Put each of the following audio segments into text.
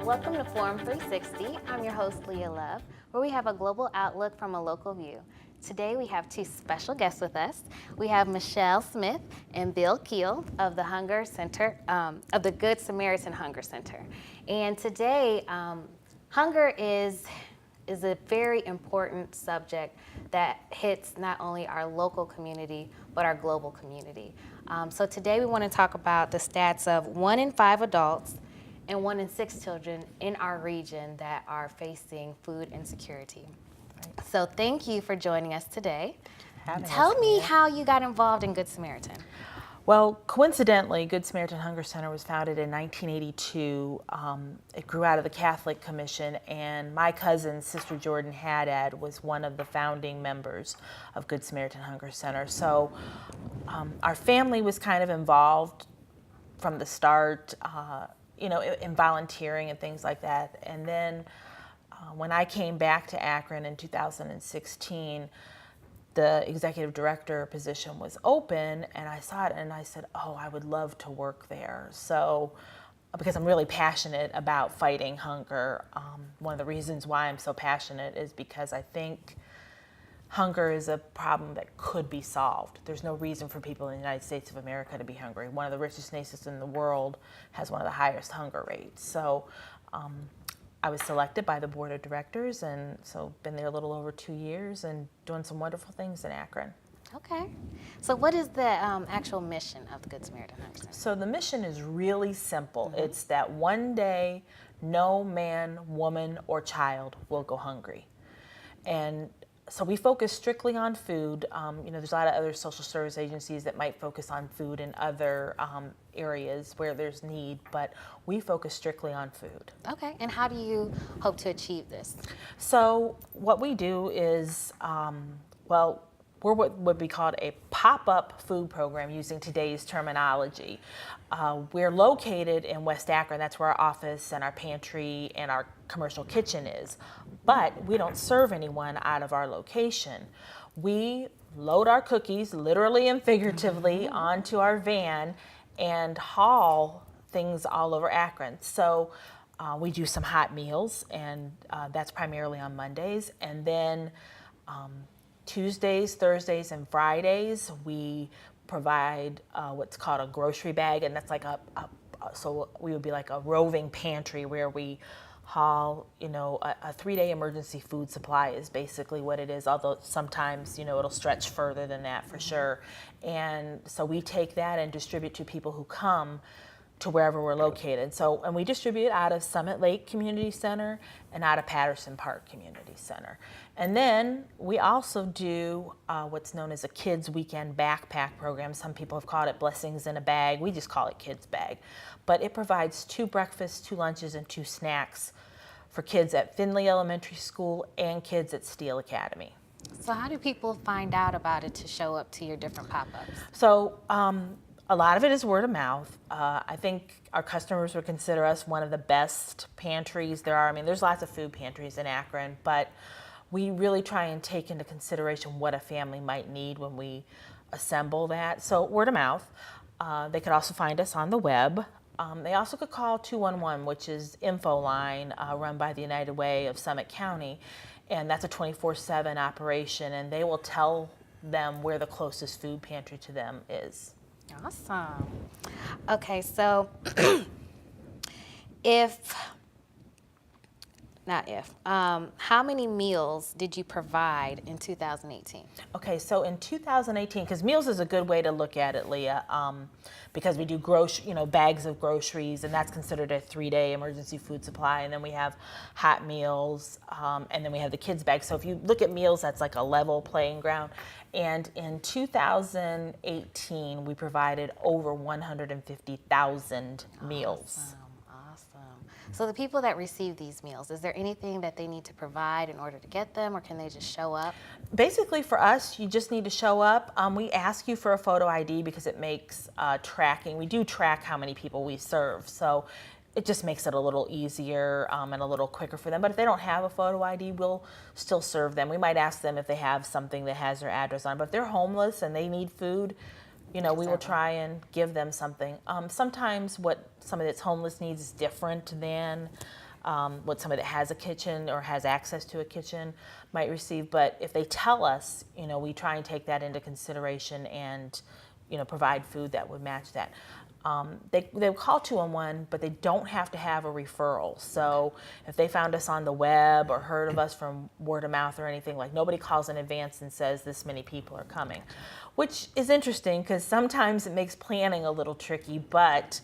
Welcome to Forum 360. I'm your host, Leia Love, where we have a global outlook from a local view. Today we have two special guests with us. We have Michele Smith and Bill Kiel of the Hunger Center, of the Good Samaritan Hunger Center. And today, hunger is a very important subject that hits not only our local community, but our global community. So today we want to talk about the stats of 1 in 5 adults and 1 in 6 children in our region that are facing food insecurity. Right. So thank you for joining us today. Tell me how you got involved in Good Samaritan. Well, coincidentally, Good Samaritan Hunger Center was founded in 1982. It grew out of the Catholic Commission, and my cousin, Sister Jordan Haddad, was one of the founding members of Good Samaritan Hunger Center. So our family was kind of involved from the start, in volunteering and things like that. And then when I came back to Akron in 2016, the executive director position was open, and I saw it and I said, oh, I would love to work there. So, because I'm really passionate about fighting hunger. One of the reasons why I'm so passionate is because I think hunger is a problem that could be solved. There's no reason for people in the United States of America to be hungry. One of the richest nations in the world has one of the highest hunger rates. So I was selected by the board of directors, and so been there a little over 2 years and doing some wonderful things in Akron. Okay. So what is the actual mission of the Good Samaritan Hunger Center? So the mission is really simple. Mm-hmm. It's that one day no man, woman, or child will go hungry. And so we focus strictly on food. There's a lot of other social service agencies that might focus on food in other areas where there's need, but we focus strictly on food. Okay, and how do you hope to achieve this? So what we do is, we're what would be called a pop-up food program using today's terminology. We're located in West Akron. That's where our office and our pantry and our commercial kitchen is. But we don't serve anyone out of our location. We load our cookies, literally and figuratively, onto our van and haul things all over Akron. So we do some hot meals, and that's primarily on Mondays. And then Tuesdays, Thursdays, and Fridays, we provide what's called a grocery bag, and that's like so we would be like a roving pantry where we haul, a 3-day emergency food supply is basically what it is, although sometimes, it'll stretch further than that for sure. And so we take that and distribute to people who come to wherever we're located. So, and we distribute out of Summit Lake Community Center and out of Patterson Park Community Center. And then we also do what's known as a Kids Weekend Backpack program. Some people have called it Blessings in a Bag. We just call it Kids Bag. But it provides 2 breakfasts, 2 lunches, and 2 snacks for kids at Findlay Elementary School and kids at Steele Academy. So how do people find out about it to show up to your different pop-ups? So a lot of it is word of mouth. I think our customers would consider us one of the best pantries there are. I mean, there's lots of food pantries in Akron, but we really try and take into consideration what a family might need when we assemble that. So word of mouth. They could also find us on the web. They also could call 211, which is info line run by the United Way of Summit County, and that's a 24/7 operation, and they will tell them where the closest food pantry to them is. Awesome. Okay, so how many meals did you provide in 2018? Okay, so in 2018, because meals is a good way to look at it, Leah, because we do bags of groceries, and that's considered a 3-day emergency food supply, and then we have hot meals, and then we have the kids bag. So if you look at meals, that's like a level playing ground. And in 2018, we provided over 150,000 meals. Awesome. So the people that receive these meals, is there anything that they need to provide in order to get them, or can they just show up? Basically, for us, you just need to show up. We ask you for a photo ID because it makes tracking. We do track how many people we serve. So it just makes it a little easier and a little quicker for them. But if they don't have a photo ID, we'll still serve them. We might ask them if they have something that has their address on it. But if they're homeless and they need food, we will try and give them something. Sometimes what somebody that's homeless needs is different than what somebody that has a kitchen or has access to a kitchen might receive. But if they tell us, we try and take that into consideration and, provide food that would match that. They'll call 211, but they don't have to have a referral. So if they found us on the web or heard of us from word of mouth or anything, like nobody calls in advance and says this many people are coming, which is interesting because sometimes it makes planning a little tricky, but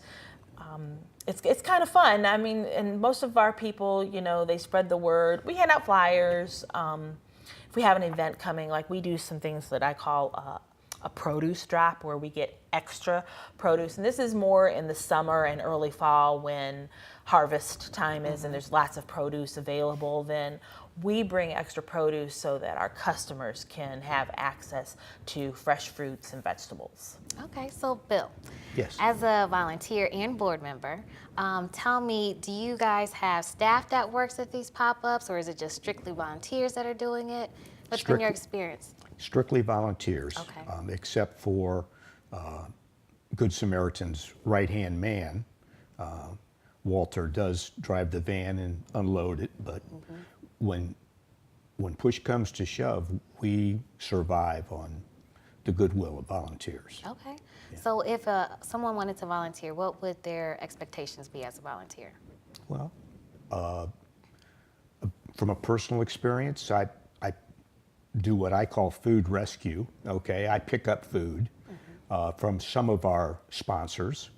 it's kind of fun. I mean, and most of our people, they spread the word. We hand out flyers. If we have an event coming, like we do some things that I call a produce drop where we get extra produce. And this is more in the summer and early fall when harvest time is and there's lots of produce available. Then we bring extra produce so that our customers can have access to fresh fruits and vegetables. Okay, so Bill, Yes. as a volunteer and board member, tell me, do you guys have staff that works at these pop-ups, or is it just strictly volunteers that are doing it? What's been your experience? Strictly volunteers, Okay. except for Good Samaritan's right-hand man. Walter does drive the van and unload it, but when push comes to shove, we survive on the goodwill of volunteers. Okay. So if someone wanted to volunteer, what would their expectations be as a volunteer? Well, from a personal experience, I do what I call food rescue, okay? I pick up food from some of our sponsors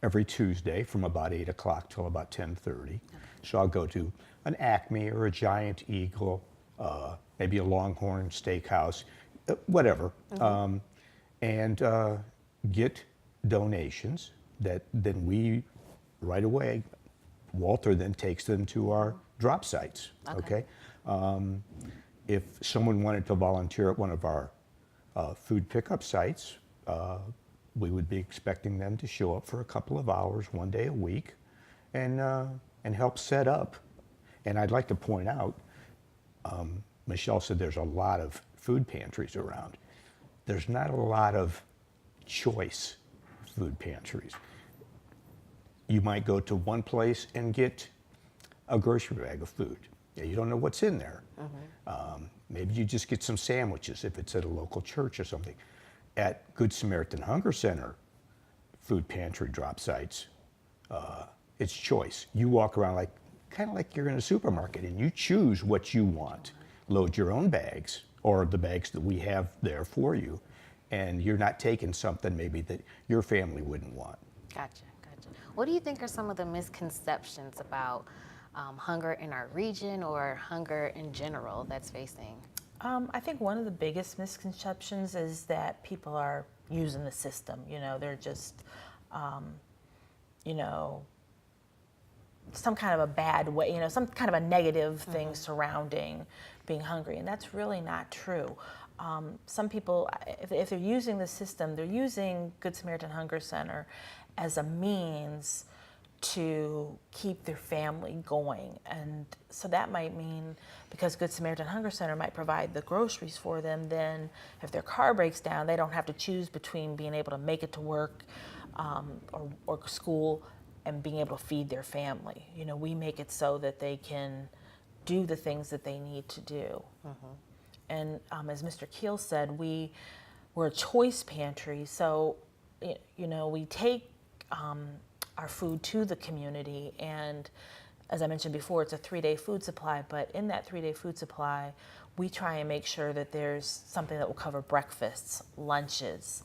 every Tuesday from about 8 o'clock till about 10:30. So I'll go to an Acme or a Giant Eagle, maybe a Longhorn Steakhouse, whatever, and get donations that then we, right away, Walter then takes them to our drop sites, okay? If someone wanted to volunteer at one of our food pickup sites, we would be expecting them to show up for a couple of hours, one day a week, and help set up. And I'd like to point out, Michelle said there's a lot of food pantries around. There's not a lot of choice food pantries. You might go to one place and get a grocery bag of food. You don't know what's in there. Maybe you just get some sandwiches if it's at a local church or something. At Good Samaritan Hunger Center food pantry drop sites, it's choice. You walk around kind of like you're in a supermarket and you choose what you want. Load your own bags or the bags that we have there for you, and you're not taking something maybe that your family wouldn't want. Gotcha. What do you think are some of the misconceptions about hunger in our region or hunger in general that's facing? I think one of the biggest misconceptions is that people are using the system. They're just, some kind of a bad way, some kind of a negative thing surrounding being hungry, and that's really not true. Some people, if they're using the system, they're using Good Samaritan Hunger Center as a means to keep their family going. And so that might mean, because Good Samaritan Hunger Center might provide the groceries for them, then if their car breaks down, they don't have to choose between being able to make it to work or school and being able to feed their family. We make it so that they can do the things that they need to do. And as Mr. Kiel said, we're a choice pantry, so we take our food to the community, and as I mentioned before, it's a 3-day food supply, but in that 3-day food supply, we try and make sure that there's something that will cover breakfasts, lunches,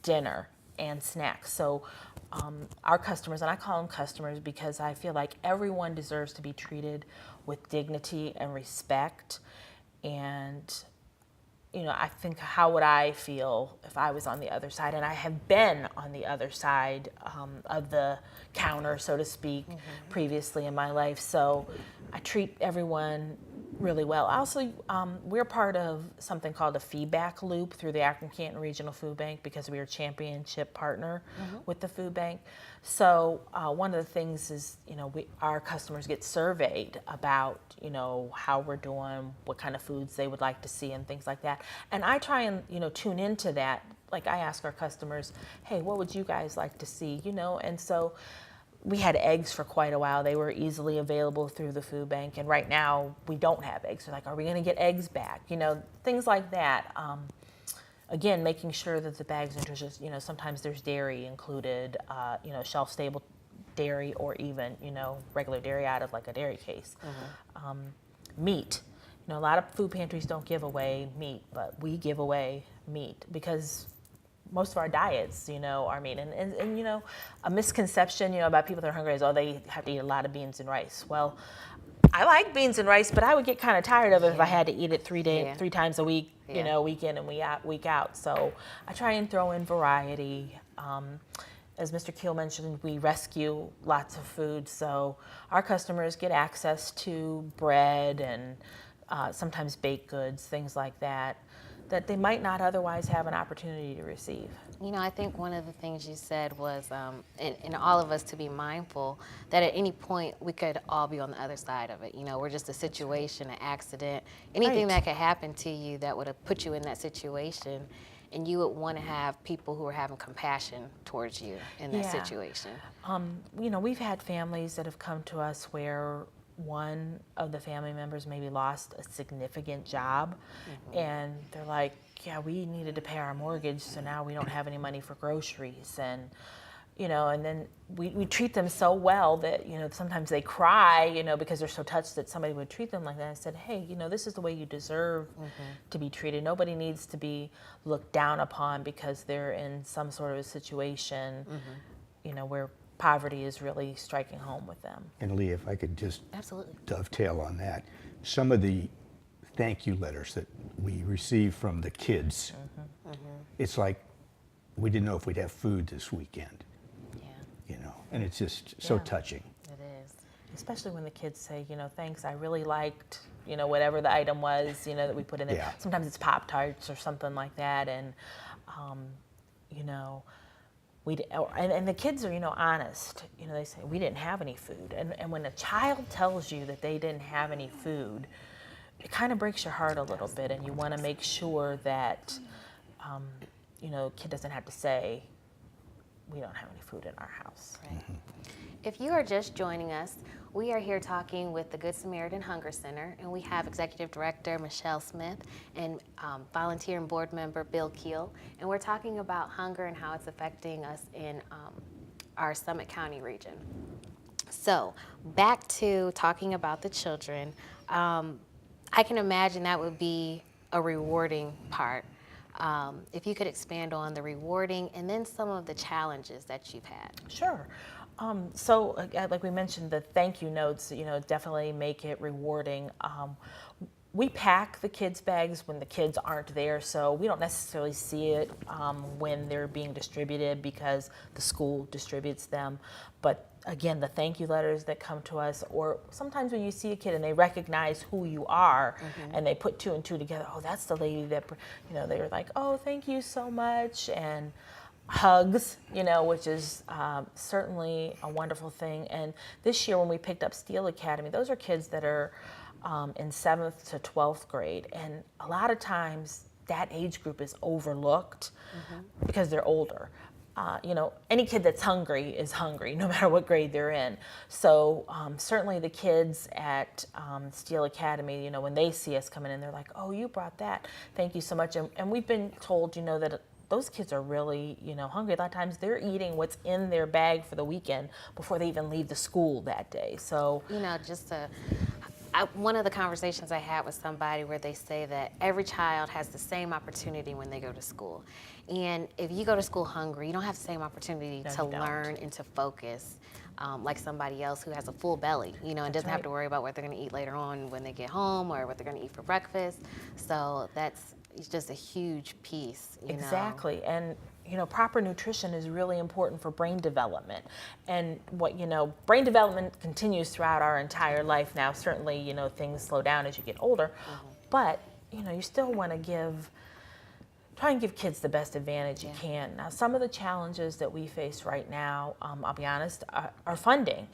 dinner, and snacks. So our customers, and I call them customers because I feel like everyone deserves to be treated with dignity and respect. And I think, how would I feel if I was on the other side? And I have been on the other side of the counter, so to speak, previously in my life. So I treat everyone really well. Also, we're part of something called a feedback loop through the Akron Canton Regional Food Bank because we are a championship partner with the food bank. So one of the things is, our customers get surveyed about, how we're doing, what kind of foods they would like to see and things like that. And I try and, tune into that. Like I ask our customers, hey, what would you guys like to see, And so we had eggs for quite a while. They were easily available through the food bank, and right now we don't have eggs. They're like, are we going to get eggs back? Things like that. Again, making sure that the bags are just, sometimes there's dairy included, shelf-stable dairy, or even, regular dairy out of like a dairy case. Meat. A lot of food pantries don't give away meat, but we give away meat because most of our diets, are meat. And a misconception, about people that are hungry is, they have to eat a lot of beans and rice. Well, I like beans and rice, but I would get kind of tired of it if I had to eat it 3 times a week, week in and week out. So I try and throw in variety. As Mr. Kiel mentioned, we rescue lots of food, so our customers get access to bread and sometimes baked goods, things like that they might not otherwise have an opportunity to receive. I think one of the things you said was, and all of us to be mindful that at any point we could all be on the other side of it. We're just a situation, an accident, anything that could happen to you that would have put you in that situation, and you would want to have people who are having compassion towards you in that situation. We've had families that have come to us where one of the family members maybe lost a significant job, and they're like, we needed to pay our mortgage, so now we don't have any money for groceries. And and then we treat them so well that sometimes they cry because they're so touched that somebody would treat them like that. I said, hey, this is the way you deserve to be treated. Nobody needs to be looked down upon because they're in some sort of a situation where poverty is really striking home with them. And Leah, if I could just Absolutely. dovetail on that, some of the thank you letters that we receive from the kids, it's like we didn't know if we'd have food this weekend. And it's just so touching. It is. Especially when the kids say, thanks, I really liked, whatever the item was, that we put in there. Yeah. Sometimes it's Pop-Tarts or something like that, and and the kids are, honest. They say, we didn't have any food. And when a child tells you that they didn't have any food, it kind of breaks your heart a little bit, and you want to make sure that, kid doesn't have to say, we don't have any food in our house. Right. If you are just joining us, we are here talking with the Good Samaritan Hunger Center, and we have Executive Director Michele Smith and volunteer and board member Bill Kiel, and we're talking about hunger and how it's affecting us in our Summit County region. So back to talking about the children, I can imagine that would be a rewarding part. If you could expand on the rewarding and then some of the challenges that you've had. Sure. So like we mentioned, the thank you notes, definitely make it rewarding. We pack the kids' bags when the kids aren't there, so we don't necessarily see it when they're being distributed because the school distributes them. But again, the thank you letters that come to us, or sometimes when you see a kid and they recognize who you are and they put 2 and 2 together, oh, that's the lady that, they were like, oh, thank you so much, and hugs, which is certainly a wonderful thing. And this year when we picked up Steel Academy, those are kids that are in 7th to 12th grade, and a lot of times that age group is overlooked because they're older. Any kid that's hungry is hungry, no matter what grade they're in. So certainly the kids at Steel Academy, when they see us coming in, they're like, oh, you brought that. Thank you so much. And we've been told, that those kids are really, hungry. A lot of times they're eating what's in their bag for the weekend before they even leave the school that day. So, one of the conversations I had with somebody where they say that every child has the same opportunity when they go to school. And if you go to school hungry, you don't have the same opportunity to learn and to focus like somebody else who has a full belly, and doesn't have to worry about what they're going to eat later on when they get home or what they're going to eat for breakfast. So it's just a huge piece, Exactly. And, proper nutrition is really important for brain development. And brain development continues throughout our entire life. Now, certainly, things slow down as you get older, but, you still want to try and give kids the best advantage you can. Now, some of the challenges that we face right now, I'll be honest, are funding,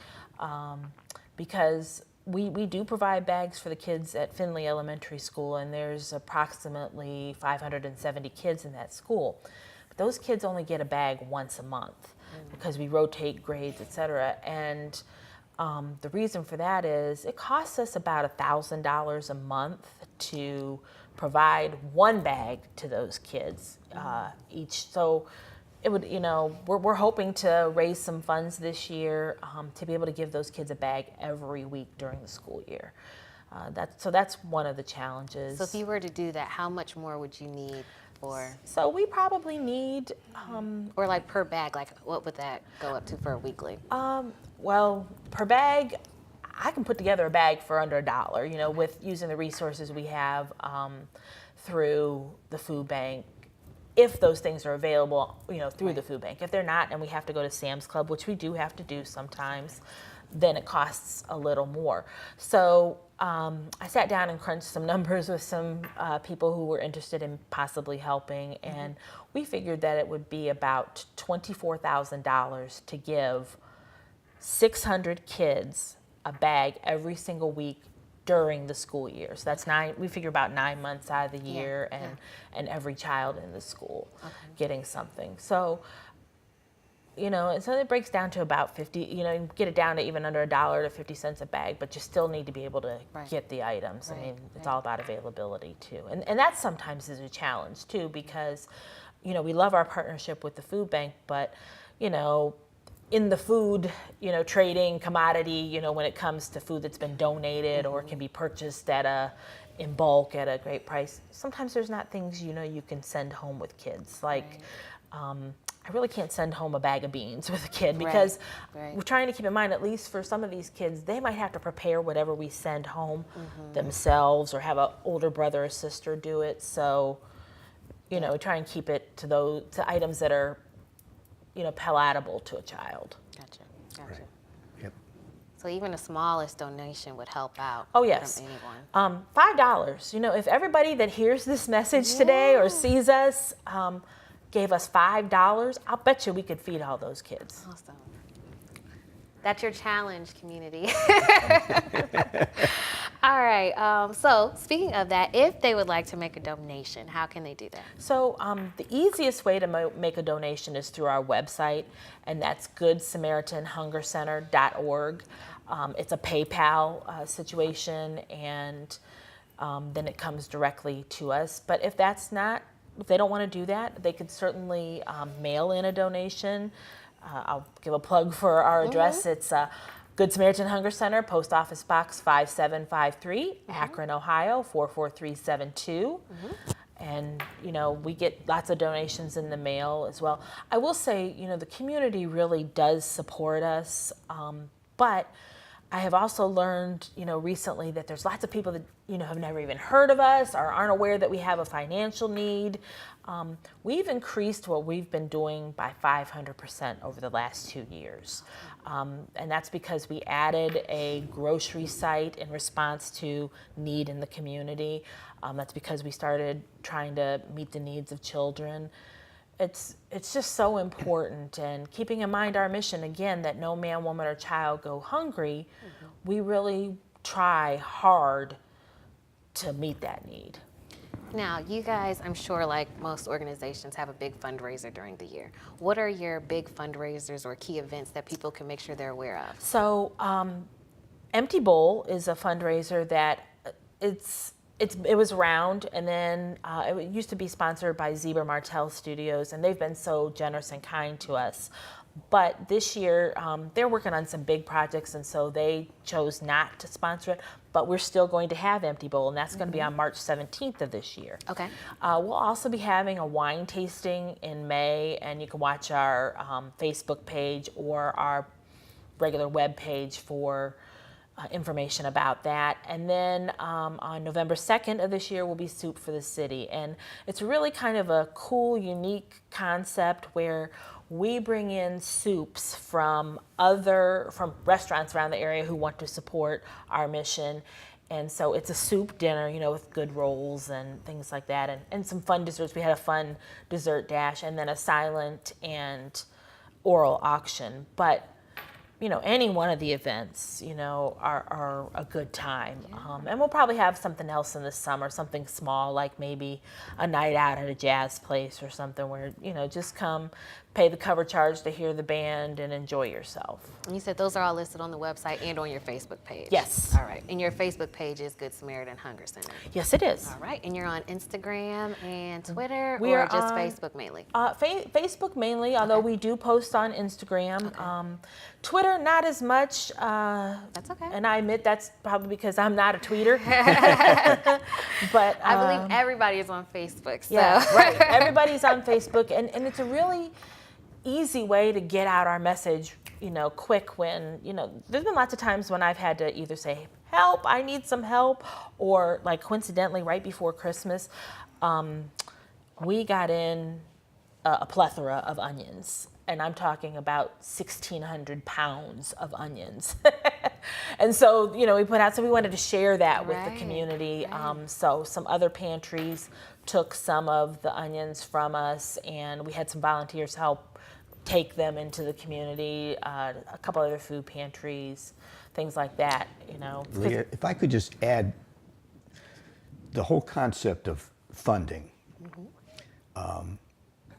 because we do provide bags for the kids at Findlay Elementary School, and there's approximately 570 kids in that school. But those kids only get a bag once a month because we rotate grades, et cetera. And the reason for that is it costs us about $1,000 a month to provide one bag to those kids each. So it would, we're hoping to raise some funds this year to be able to give those kids a bag every week during the school year. That's one of the challenges. So if you were to do that, how much more would you need for? So we probably need, or like per bag, like what would that go up to for a weekly? well, per bag, I can put together a bag for under $1, with using the resources we have through the food bank, if those things are available, through the food bank. If they're not, and we have to go to Sam's Club, which we do have to do sometimes, then it costs a little more. So I sat down and crunched some numbers with some people who were interested in possibly helping, and we figured that it would be about $24,000 to give 600 kids a bag every single week during the school year. So that's we figure about 9 months out of the year, and every child in the school getting something. So, and so it breaks down to about 50, you get it down to even under $1 to 50 cents a bag, but you still need to be able to get the items. I mean, it's all about availability too. And that sometimes is a challenge too, because, we love our partnership with the food bank, but, in the food, trading commodity, when it comes to food that's been donated or can be purchased in bulk at a great price, sometimes there's not things, you can send home with kids. Like, I really can't send home a bag of beans with a kid because we're trying to keep in mind, at least for some of these kids, they might have to prepare whatever we send home themselves or have an older brother or sister do it. So, we try and keep it to items that are palatable to a child. Gotcha. Right. Yep. So even the smallest donation would help out. Oh, yes. From anyone. $5. If everybody that hears this message today or sees us gave us $5, I'll bet you we could feed all those kids. Awesome. That's your challenge, community. All right. So speaking of that, if they would like to make a donation, how can they do that? So the easiest way to make a donation is through our website, and that's goodsamaritanhungercenter.org. It's a PayPal situation, and then it comes directly to us. But if they don't want to do that, they could certainly mail in a donation. I'll give a plug for our address. It's Good Samaritan Hunger Center, Post Office Box 5753, Akron, Ohio 44372. And, we get lots of donations in the mail as well. I will say, the community really does support us, but I have also learned, recently that there's lots of people that, have never even heard of us or aren't aware that we have a financial need. We've increased what we've been doing by 500% over the last 2 years. And that's because we added a grocery site in response to need in the community. That's because we started trying to meet the needs of children. It's just so important, and keeping in mind our mission, again, that no man, woman, or child go hungry, we really try hard to meet that need. Now, you guys, I'm sure like most organizations, have a big fundraiser during the year. What are your big fundraisers or key events that people can make sure they're aware of? So Empty Bowl is a fundraiser that it was around, and then it used to be sponsored by Zebra Martell Studios, and they've been so generous and kind to us. But this year, they're working on some big projects, and so they chose not to sponsor it. But we're still going to have Empty Bowl, and that's going to be on March 17th of this year. Okay. We'll also be having a wine tasting in May, and you can watch our Facebook page or our regular web page for information about that. And then on November 2nd of this year will be Soup for the City. And it's really kind of a cool, unique concept where we bring in soups from restaurants around the area who want to support our mission. And so it's a soup dinner, with good rolls and things like that, and some fun desserts. We had a fun dessert dash, and then a silent and oral auction. But any one of the events, are a good time. And we'll probably have something else in the summer, something small, like maybe a night out at a jazz place or something where, just come, pay the cover charge to hear the band and enjoy yourself. And you said those are all listed on the website and on your Facebook page. Yes. All right. And your Facebook page is Good Samaritan Hunger Center. Yes, it is. All right. And you're on Instagram and Twitter, We or are just on Facebook mainly? Facebook mainly, although we do post on Instagram. Okay. Twitter, not as much. That's okay. And I admit that's probably because I'm not a tweeter. But I believe everybody is on Facebook. So. yeah, right. Everybody's on Facebook, and it's a really easy way to get out our message, quick when, there's been lots of times when I've had to either say, help, I need some help, or like coincidentally right before Christmas, we got in a plethora of onions. And I'm talking about 1,600 pounds of onions. And so, we put out, so we wanted to share that with the community. Right. So some other pantries took some of the onions from us, and we had some volunteers help take them into the community, a couple other food pantries, things like that, Leia, if I could just add the whole concept of funding.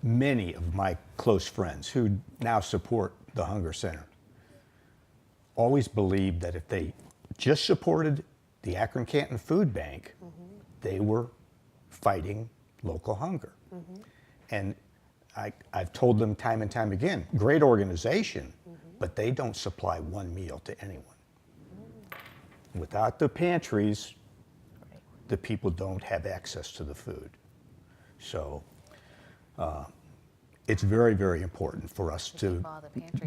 Many of my close friends who now support the Hunger Center always believed that if they just supported the Akron-Canton Food Bank, they were fighting local hunger. And I've told them time and time again, great organization, but they don't supply one meal to anyone. Without the pantries, the people don't have access to the food. So it's very, very important for us to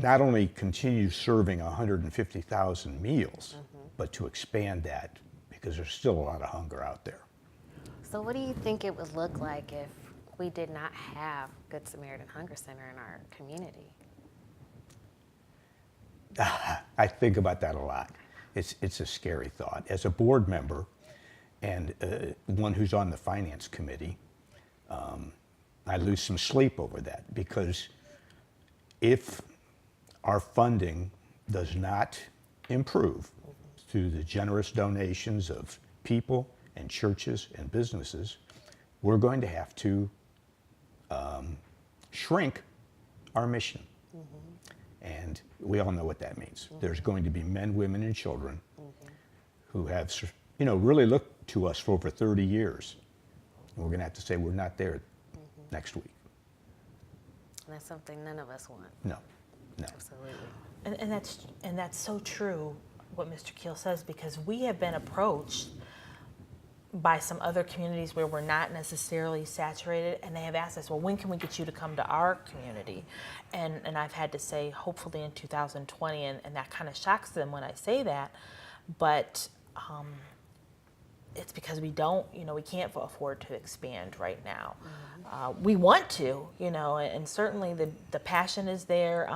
not only continue serving 150,000 meals, but to expand that, because there's still a lot of hunger out there. So what do you think it would look like if we did not have Good Samaritan Hunger Center in our community? I think about that a lot. It's a scary thought. As a board member and one who's on the finance committee, I lose some sleep over that, because if our funding does not improve through the generous donations of people and churches and businesses, we're going to have to shrink our mission. And we all know what that means. There's going to be men, women, and children who have, really looked to us for over 30 years. And we're going to have to say we're not there next week. And that's something none of us want. No. Absolutely. And that's so true, what Mr. Kiel says, because we have been approached by some other communities where we're not necessarily saturated, and they have asked us, well, when can we get you to come to our community? And I've had to say, hopefully in 2020, and that kind of shocks them when I say that, but it's because we don't, we can't afford to expand right now. We want to, and certainly the passion is there.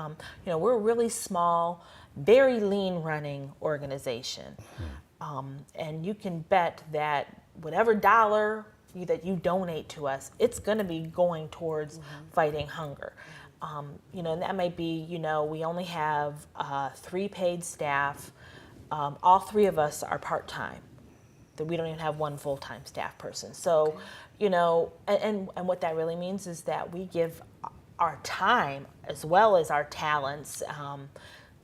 We're a really small, very lean running organization. And you can bet that whatever dollar that you donate to us, it's going to be going towards fighting hunger. And that might be, we only have 3 paid staff. All 3 of us are part-time. That we don't even have 1 full-time staff person. So, and what that really means is that we give our time as well as our talents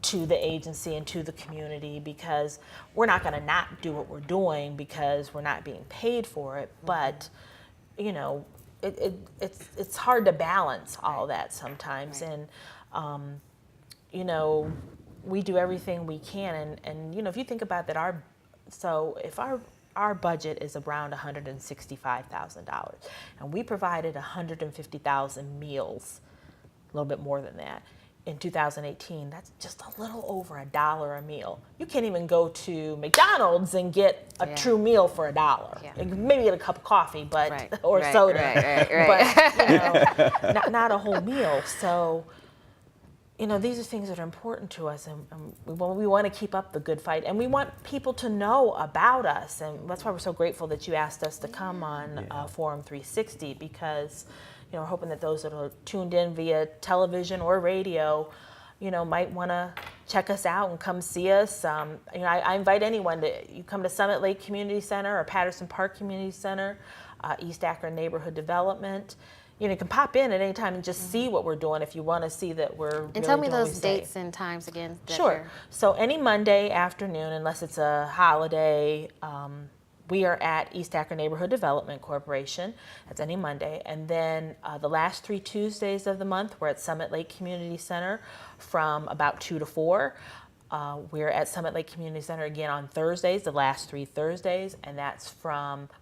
to the agency and to the community, because we're not going to not do what we're doing because we're not being paid for it. But, it's hard to balance all that sometimes. Right. And, we do everything we can. And if you think about that, if our budget is around $165,000, and we provided 150,000 meals, a little bit more than that. in 2018, that's just a little over $1 a meal. You can't even go to McDonald's and get a true meal for $1. Yeah. Maybe get a cup of coffee, but Right, or right, soda, right. but not a whole meal. So, these are things that are important to us, and we want to keep up the good fight, and we want people to know about us, and that's why we're so grateful that you asked us to come on Forum 360, because we're hoping that those that are tuned in via television or radio, might want to check us out and come see us. I invite anyone you come to Summit Lake Community Center or Patterson Park Community Center, East Akron Neighborhood Development. You can pop in at any time and just see what we're doing if you want to see that we're And really tell me doing what those we say. dates and times again. Sure. So any Monday afternoon, unless it's a holiday, we are at East Akron Neighborhood Development Corporation. That's any Monday. And then the last 3 Tuesdays of the month, we're at Summit Lake Community Center from about 2 to 4. We're at Summit Lake Community Center again on Thursdays, the last 3 Thursdays, and that's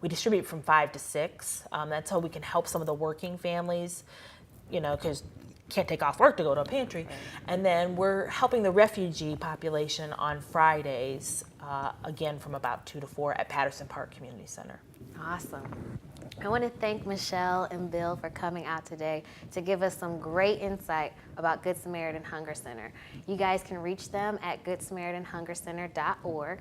we distribute from 5 to 6. That's how we can help some of the working families, because can't take off work to go to a pantry. Right. And then we're helping the refugee population on Fridays, again from about 2 to 4 at Patterson Park Community Center. Awesome. I want to thank Michele and Bill for coming out today to give us some great insight about Good Samaritan Hunger Center. You guys can reach them at goodsamaritanhungercenter.org.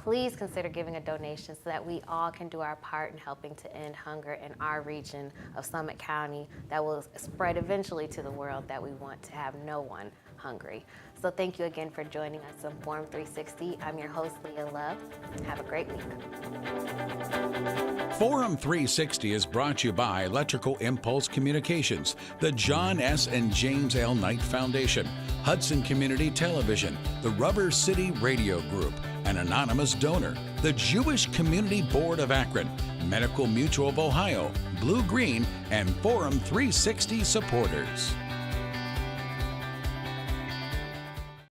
Please consider giving a donation so that we all can do our part in helping to end hunger in our region of Summit County that will spread eventually to the world, that we want to have no one hungry. So thank you again for joining us on Forum 360. I'm your host, Leia Love. Have a great week. Forum 360 is brought to you by Electrical Impulse Communications, the John S. and James L. Knight Foundation, Hudson Community Television, the Rubber City Radio Group, an anonymous donor, the Jewish Community Board of Akron, Medical Mutual of Ohio, Blue Green, and Forum 360 supporters.